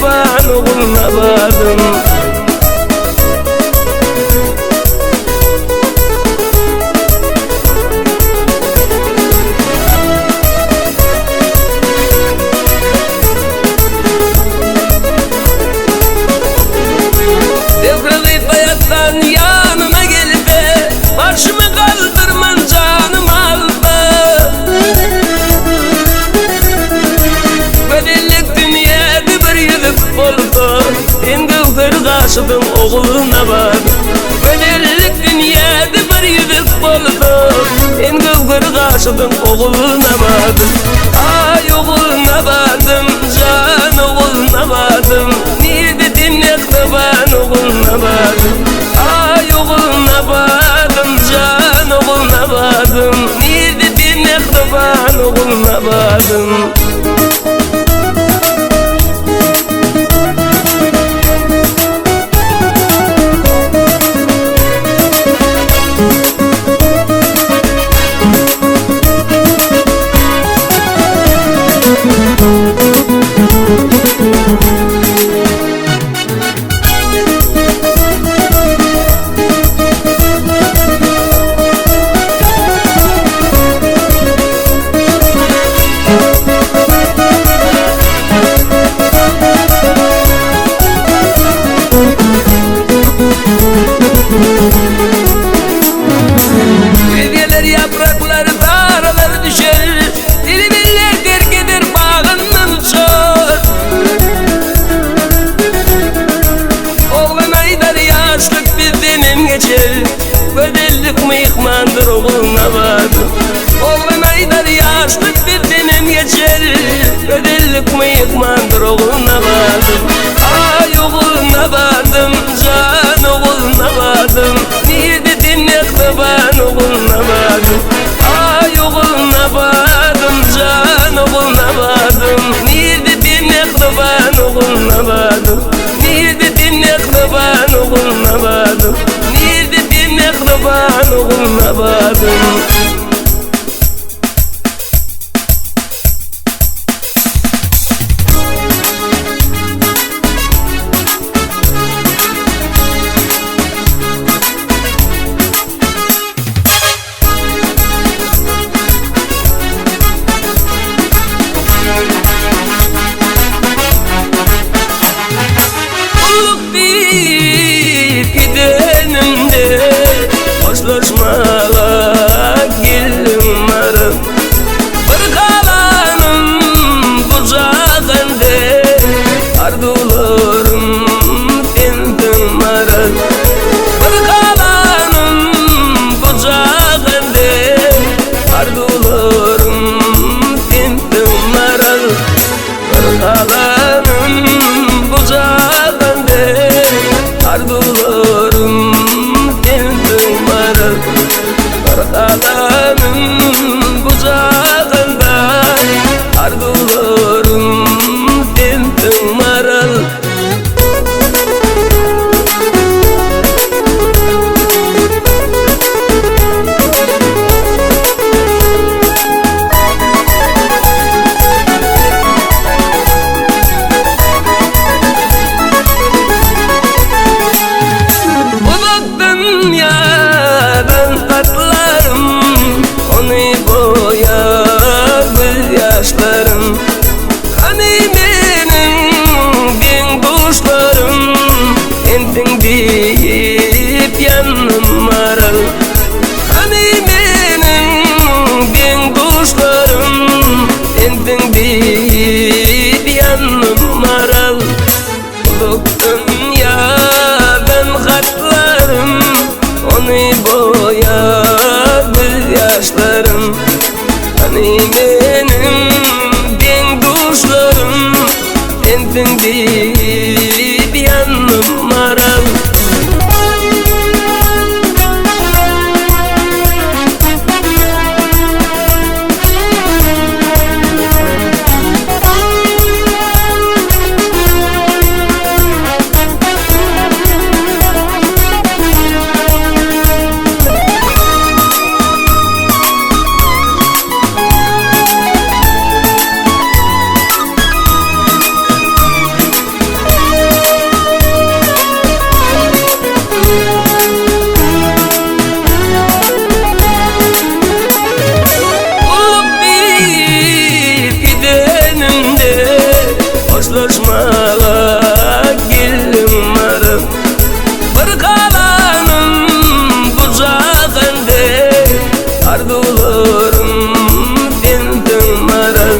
taban oğluna vardım. Devralayıp hayattan yanına gel be, başımı kaldırman canım alma. Bedellik dünyada bir yılık oldu, endi kır kaşıdın oğluna var. Bedellik dünyada bir yılık oldu, endi kır kaşıdın oğluna var. Ay oğluna vardım, can oğluna vardım. Neydi dinlet ben oğluna vardım. Ay oğluna vardım, can oğluna vardım. Neydi dinlet ben oğluna vardım. Gölgeler yapraklar dağlar düşer, dilbirler terk eder bağından uçar. Oğlan aydar yaşlık bizden geçer, bedellik mıyıkmandır oğluna vardım. Oğlan aydar yaşlık bizden geçer, bedellik mıyıkmandır oğluna vardım. Ay oğluna vardım, can oğluna vardım. Neydi dinlet ben oğluna vardım. Ay oğluna vardım, can oğluna vardım. Neydi dinlet ben oğluna vardım. Neydi dinlet ben oğluna vardım. Neydi dinlet ben oğluna vardım. Kulluk deyip gidenimde hoşlaşmağa geldim varım. Bir kalanım bucağında ardularım bildim varım. Bir kalanım bucağında ardularım bildim varım. Bir kalanım bucağında ardularım bildim varım. Bir kalanım bucağında ardularım bildim varım. Uzattın ya ben katlarım, onu boyar bir yaşlarım. Hani benim bin kuşlarım, endin deyip yanım varır. Hani benim bin kuşlarım, endin deyip yanım varır. Uzattın ya ben katlarım, onu boyar bir yaşlarım. Hani benim bin kuşlarım, endin deyip yanım varır. bulurum senden maral.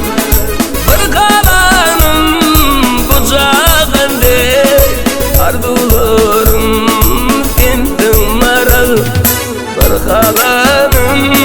Bir kalanım bucağında ardularım senden maral. Bir kalanım